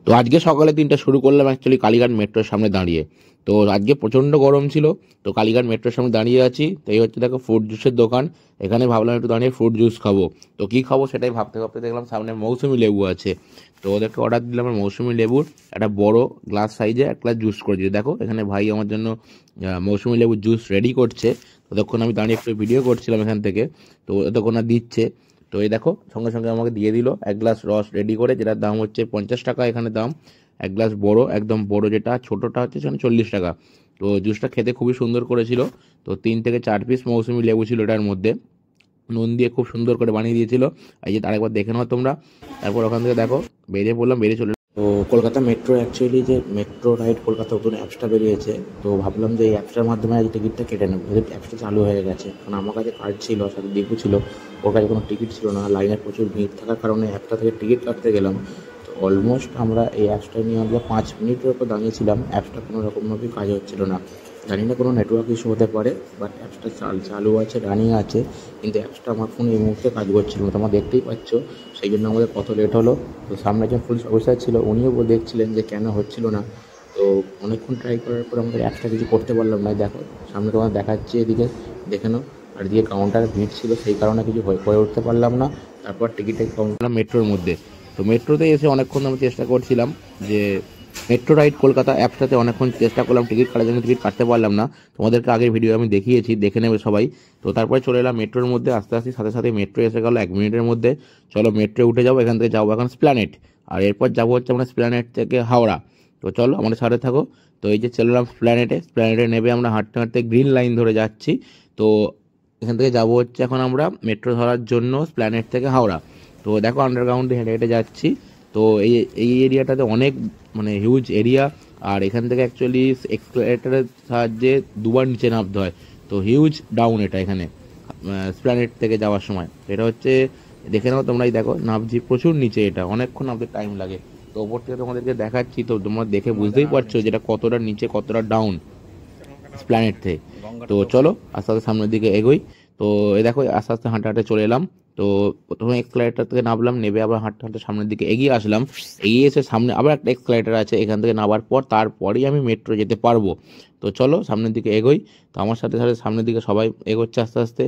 তো আজকে সকালে দিনটা শুরু করলাম অ্যাকচুয়ালি কালীঘাট মেট্রোর সামনে দাঁড়িয়ে। তো আজকে প্রচণ্ড গরম ছিল, তো কালীঘাট মেট্রোর সামনে দাঁড়িয়ে আছি। তো এই হচ্ছে দেখো ফ্রুট জুসের দোকান। এখানে ভাবলাম একটু দাঁড়িয়ে ফ্রুট জুস খাবো। তো কী খাবো সেটাই ভাবতে ভাবতে দেখলাম সামনে মৌসুমি লেবু আছে। তো ওদেরকে অর্ডার দিলাম মৌসুমি লেবুর একটা বড় গ্লাস সাইজে এক গ্লাস জুস করে দিই। দেখো এখানে ভাই আমার জন্য মৌসুমি লেবুর জুস রেডি করছে। ততক্ষণ আমি দাঁড়িয়ে একটু ভিডিও করছিলাম এখান থেকে। তো ততক্ষণ দিচ্ছে। তো এই দেখো সঙ্গে সঙ্গে আমাকে দিয়ে দিল এক গ্লাস রস রেডি করে, যেটার দাম হচ্ছে 50 টাকা এখানে দাম। এক গ্লাস বড়, একদম বড় যেটা, ছোটোটা হচ্ছে সেখানে 40 টাকা। তো জুসটা খেতে খুবই সুন্দর করেছিল। তো 3 থেকে 4 পিস মৌসুমি লেবু ছিল এটার মধ্যে, নুন দিয়ে খুব সুন্দর করে বানিয়ে দিয়েছিল। এই যে আরেকবার দেখে নাও তোমরা। তারপর ওখান থেকে দেখো বেরিয়ে পড়লাম, বেরিয়ে চলে। তো কলকাতা মেট্রো অ্যাকচুয়ালি যে মেট্রো রাইড কলকাতা নতুন অ্যাপসটা বেরিয়েছে, তো ভাবলাম যে এই অ্যাপসটার মাধ্যমে আজ টিকিটটা কেটে নেবো। অ্যাপসটা চালু হয়ে গেছে, কারণ আমার কাছে কার্ড ছিল, সাথে দীপু ছিল, ওর কাছে কোনো টিকিট ছিল না। লাইনের প্রচুর ভিড় থাকার কারণে অ্যাপটা থেকে টিকিট কাটতে গেলাম। তো অলমোস্ট আমরা এই অ্যাপসটা নিয়ে আমরা 5 মিনিটের উপর দাঁড়িয়েছিলাম। অ্যাপসটা কোনো রকমভাবে কাজ হচ্ছিল না। জানি না কোনো নেটওয়ার্ক ইস্যু হতে পারে, বাট অ্যাপসটা চালু আছে, রানিং আছে, কিন্তু অ্যাপসটা আমার ফোনে এই মুহূর্তে কাজ করছিল না। তোমরা দেখতেই পাচ্ছ, সেই জন্য আমাদের কত লেট হলো। তো সামনে একজন পুলিশ অফিসার ছিল, উনিও দেখছিলেন যে কেন হচ্ছিল না। তো অনেকক্ষণ ট্রাই করার পর আমাদের অ্যাপসটা কিছু করতে পারলাম না। দেখো সামনে তোমার দেখাচ্ছি, এদিকে দেখে নাও। আর এদিকে কাউন্টার ভিড় ছিল, সেই কারণে কিছু করে উঠতে পারলাম না। তারপর টিকিটে কাউন্টার মেট্রোর মধ্যে। তো মেট্রোতে এসে অনেকক্ষণ আমি চেষ্টা করছিলাম যে মেট্রো রাইড কলকাতা অ্যাপসটাতে অনেকক্ষণ চেষ্টা করলাম টিকিট কাটার জন্য, টিকিট কাটতে পারলাম না। তোমাদেরকে আগের ভিডিও আমি দেখিয়েছি, দেখে নেবে সবাই। তো তারপরে চলে এলাম মেট্রোর মধ্যে, আস্তে আস্তে সাথে সাথে মেট্রো এসে গেল 1 মিনিটের মধ্যে। চলো মেট্রো উঠে যাবো, এখান থেকে যাবো এখন স্প্ল্যানেড, আর এরপর যাবো হচ্ছে আমরা স্প্ল্যানেড থেকে হাওড়া। তো চলো আমাদের সাথে থাকো। তো এই যে চললাম স্প্ল্যানেডে নেবে আমরা হাঁটতে হাঁটতে গ্রিন লাইন ধরে যাচ্ছি। তো এখান থেকে যাবো হচ্ছে এখন আমরা মেট্রো ধরার জন্য স্প্ল্যানেড থেকে হাওড়া। তো দেখো আন্ডারগ্রাউন্ডে হেঁটে হেঁটে যাচ্ছি। তো এই এরিয়াটাতে অনেক মানে হিউজ এরিয়া, আর এখান থেকে অ্যাকচুয়ালি এক্সকালেটরের সাহায্যে দুবার নিচে নামতে হয়। তো হিউজ ডাউন এটা এখানে স্প্ল্যানেড থেকে যাওয়ার সময়। এটা হচ্ছে দেখে নাও তোমরাই, দেখো নামছি প্রচুর নিচে, এটা অনেকক্ষণ আমাদের টাইম লাগে। তো ওপর থেকে তোমাদেরকে দেখাচ্ছি, তো তোমরা দেখে বুঝতেই পারছো যেটা কতটা নিচে, কতটা ডাউন স্প্ল্যানেড থেকে। তো চলো আস্তে আস্তে সামনের দিকে এগোই। তো এই দেখো আস্তে আস্তে হাঁটতে হাঁটতে চলে এলাম। তো প্রথমে এক্সকালেটার থেকে নামলাম, নেবে আবার হাঁটতে হাঁটতে সামনের দিকে এগিয়ে আসলাম। এগিয়ে এসে সামনে আবার একটা এক্সকালেটার আছে, এখান থেকে নামার পর তারপরেই আমি মেট্রো যেতে পারবো। তো চলো সামনের দিকে এগোই। তো আমার সাথে সাথে সামনের দিকে সবাই এগোচ্ছে আস্তে আস্তে।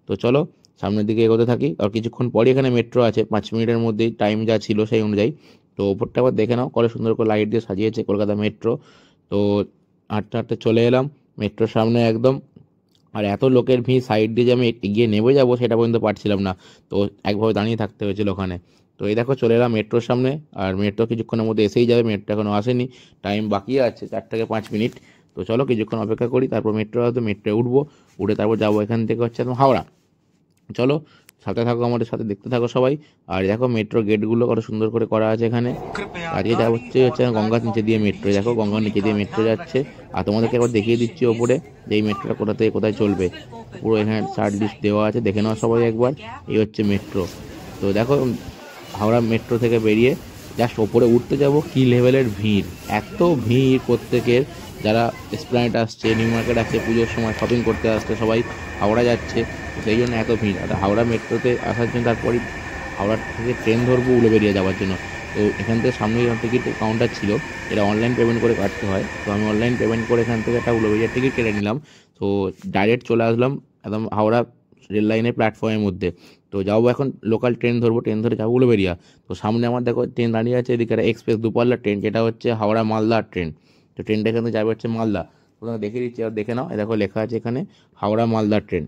তো চলো সামনের দিকে এগোতে থাকি। আর কিছুক্ষণ পরই এখানে মেট্রো আছে, 5 মিনিটের মধ্যেই টাইম যা ছিল সেই অনুযায়ী। তো ওপরটা আবার দেখে নাও, করে সুন্দর করে লাইট দিয়ে সাজিয়েছে কলকাতা মেট্রো। তো হাঁটতে হাঁটতে চলে এলাম মেট্রোর সামনে একদম। আর এত লোকের ভিড়, সাইড দিয়ে যে আমি এগিয়ে নেমে যাবো সেটা পর্যন্ত পারছিলাম না। তো একভাবে দাঁড়িয়ে থাকতে হয়েছিল ওখানে। তো এই দেখো চলে এলাম মেট্রোর সামনে, আর মেট্রো কিছুক্ষণের মধ্যে এসেই যাবে। মেট্রো এখনও আসেনি, টাইম বাকি আছে 4 থেকে 5 মিনিট। তো চলো কিছুক্ষণ অপেক্ষা করি, তারপর মেট্রো হয়তো মেট্রোয় উঠবো, উঠে তারপর যাবো এখান থেকে হচ্ছে একদম হাওড়া। চলো সাথে থাকো, আমাদের সাথে দেখতে থাকো সবাই। আর দেখো মেট্রো গেটগুলো কত সুন্দর করে করা আছে এখানে। আজকে যা হচ্ছে হচ্ছে গঙ্গার নিচে দিয়ে মেট্রো, দেখো গঙ্গার নিচে দিয়ে মেট্রো যাচ্ছে। আর তোমাদেরকে একবার দেখিয়ে দিচ্ছি ওপরে যে এই মেট্রোটা কোথা থেকে কোথায় চলবে। পুরো এখানে চার্ট লিস্ট দেওয়া আছে, দেখে নাও সবাই একবার। এই হচ্ছে মেট্রো। তো দেখো হাওড়া মেট্রো থেকে বেরিয়ে জাস্ট ওপরে উঠতে যাব, কি লেভেলের ভিড়, এত ভিড় প্রত্যেকের। যারা এসপ্ল্যানেড আসছে, নিউ মার্কেট আসছে, পুজোর সময় শপিং করতে আসছে, সবাই হাওড়া যাচ্ছে, সেই জন্য এত ভিড়। আর হাওড়া মেট্রোতে আসার জন্য তারপরই হাওড়া থেকে ট্রেন ধরবো উলুবেড়িয়া যাওয়ার জন্য। তো এখান থেকে সামনে টিকিট কাউন্টার ছিল, এটা অনলাইন পেমেন্ট করে কাটতে হয়। তো আমি অনলাইন পেমেন্ট করে এখান থেকে একটা উলুবেড়িয়ার টিকিট কেটে নিলাম। তো ডাইরেক্ট চলে আসলাম একদম হাওড়া রেল লাইনের প্ল্যাটফর্মের মধ্যে। তো যাবো এখন লোকাল ট্রেন ধরবো, ট্রেন ধরে যাবো উলুবেড়িয়া। তো সামনে আমার দেখো ট্রেন দাঁড়িয়ে আছে, এদিকে এক্সপ্রেস দুপাল্লা ট্রেন, যেটা হচ্ছে হাওড়া মালদা ট্রেন। তো ট্রেনটা এখান থেকে যাবে হচ্ছে মালদা। তোমরা দেখে দিচ্ছি, আর দেখে নাও, দেখো লেখা আছে এখানে হাওড়া মালদা ট্রেন।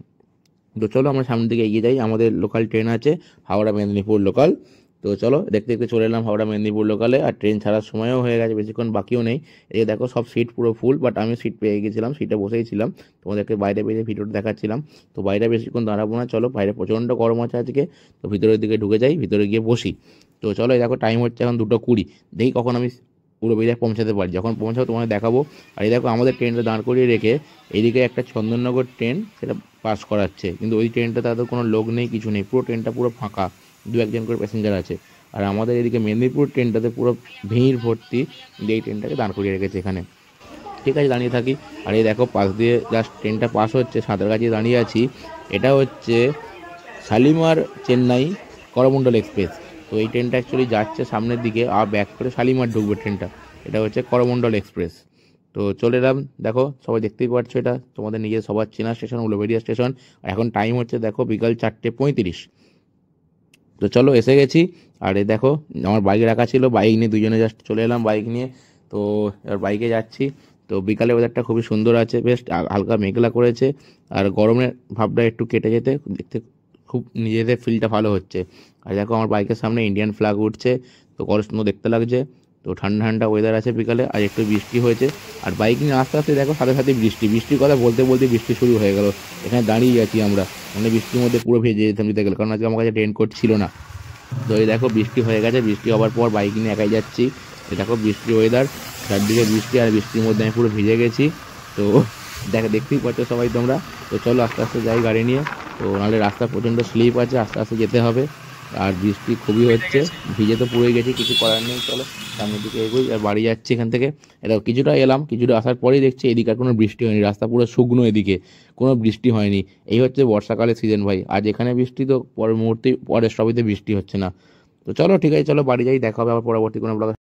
তো চলো আমরা সামনের দিকে এগিয়ে যাই, আমাদের লোকাল ট্রেন আছে হাওড়া মেদিনীপুর লোকাল। তো চলো দেখতে দেখতে চলে এলাম হাওড়া মেদিনীপুর লোকালে, আর ট্রেন ছাড়ার সময়ও হয়ে গেছে, বেশিক্ষণ বাকিও নেই। এই দেখো সব সিট পুরো ফুল, বাট আমি সিট পেয়ে গেছিলাম, সিটে বসেই ছিলাম। তোমাদেরকে বাইরে বেরিয়ে ভিডিওটা দেখাচ্ছিলাম। তো বাইরে বেশিক্ষণ দাঁড়াবো না, চলো বাইরে প্রচণ্ড গরম আছে আজকে। তো ভিতরের দিকে ঢুকে যাই, ভিতরে গিয়ে বসি। তো চলো এই দেখো টাইম হচ্ছে এখন 2:20, দেখি কখন আমি উলুবেড়িয়ায় পৌঁছাতে পারি। যখন পৌঁছাবো তোমাদের দেখাবো। আর এই দেখো আমাদের ট্রেনটা দাঁড় করিয়ে রেখে এইদিকে একটা চন্দননগর ট্রেন সেটা পাস করাচ্ছে, কিন্তু ওই ট্রেনটা তাদের কোনো লোক নেই, কিছু নেই, পুরো ট্রেনটা পুরো ফাঁকা, 2-1 করে প্যাসেঞ্জার আছে। আর আমাদের এদিকে মেদিনীপুর ট্রেনটাতে পুরো ভিড় ভর্তি, এই ট্রেনটাকে দাঁড় করিয়ে রেখেছে এখানে। ঠিক আছে দাঁড়িয়ে থাকি। আর এই দেখো পাশ দিয়ে জাস্ট ট্রেনটা পাস হচ্ছে, সাঁতরাগাছি দাঁড়িয়ে আছি। এটা হচ্ছে শালিমার চেন্নাই করমণ্ডল এক্সপ্রেস। তো এই ট্রেনটা অ্যাকচুয়ালি যাচ্ছে সামনের দিকে, আর ব্যাক করে শালিমার ঢুকবে ট্রেনটা। এটা হচ্ছে করমণ্ডল এক্সপ্রেস। তো চলে এলাম, দেখো সবাই দেখতেই পাচ্ছ, এটা তোমাদের নিজের সবার চেনা স্টেশন, উলুবেড়িয়া স্টেশন। আর এখন টাইম হচ্ছে দেখো বিকাল 4:35। তো চলো এসে গেছি। আর এ দেখো আমার বাইক রাখা ছিল, বাইক নিয়ে দুজনে জাস্ট চলে এলাম বাইক নিয়ে। তো এবার বাইকে যাচ্ছি। তো বিকালে ওয়েদারটা খুবই সুন্দর আছে, বেশ হালকা মেঘলা করেছে, আর গরমের ভাবটা একটু কেটে যেতে দেখতে খুব নিজেদের ফিলটা ভালো হচ্ছে। আর দেখো আমার বাইকের সামনে ইন্ডিয়ান ফ্ল্যাগ উঠছে, তো কত সুন্দর দেখতে লাগছে। তো ঠান্ডা ঠান্ডা ওয়েদার আছে বিকালে, আর একটু বৃষ্টি হয়েছে। আর বাইক নিয়ে আস্তে আস্তে দেখো সাথে সাথে বৃষ্টির কথা বলতে বলতে বৃষ্টি শুরু হয়ে গেল। এখানে দাঁড়িয়ে আছি আমরা, মানে বৃষ্টির মধ্যে পুরো ভেজে যেতাম দিতে গেলে, কারণ আজকে আমার কাছে রেনকোট ছিল না। তো এই দেখো বৃষ্টি হয়ে গেছে, বৃষ্টি হওয়ার পর বাইক নিয়ে একাই যাচ্ছি। এই দেখো বৃষ্টি ওয়েদার, চারদিকে বৃষ্টি, আর বৃষ্টির মধ্যে আমি পুরো ভিজে গেছি। তো দেখতেই পাচ্ছ সবাই তোমরা। তো চলো আস্তে আস্তে যাই গাড়ি নিয়ে, তো নাহলে রাস্তা প্রচণ্ড স্লিপ আছে, আস্তে আস্তে যেতে হবে। আর বৃষ্টি খুবই হচ্ছে, ভিজে তো পুড়ে গেছি, কিছু করার নেই। চলো সামনের দিকে এগোই, আর বাড়ি যাচ্ছি এখান থেকে। এটা কিছুটা এলাম, কিছুটা আসার পরেই দেখছি এদিকে আর কোনো বৃষ্টি হয়নি, রাস্তা পুরো শুকনো, এদিকে কোনো বৃষ্টি হয়নি। এই হচ্ছে বর্ষাকালের সিজন ভাই, আজ এখানে বৃষ্টি, তো পরের মুহূর্তে পরের সবিতে বৃষ্টি হচ্ছে না। তো চলো ঠিক আছে, চলো বাড়ি যাই, দেখা হবে আবার পরবর্তী কোনো ব্লগে।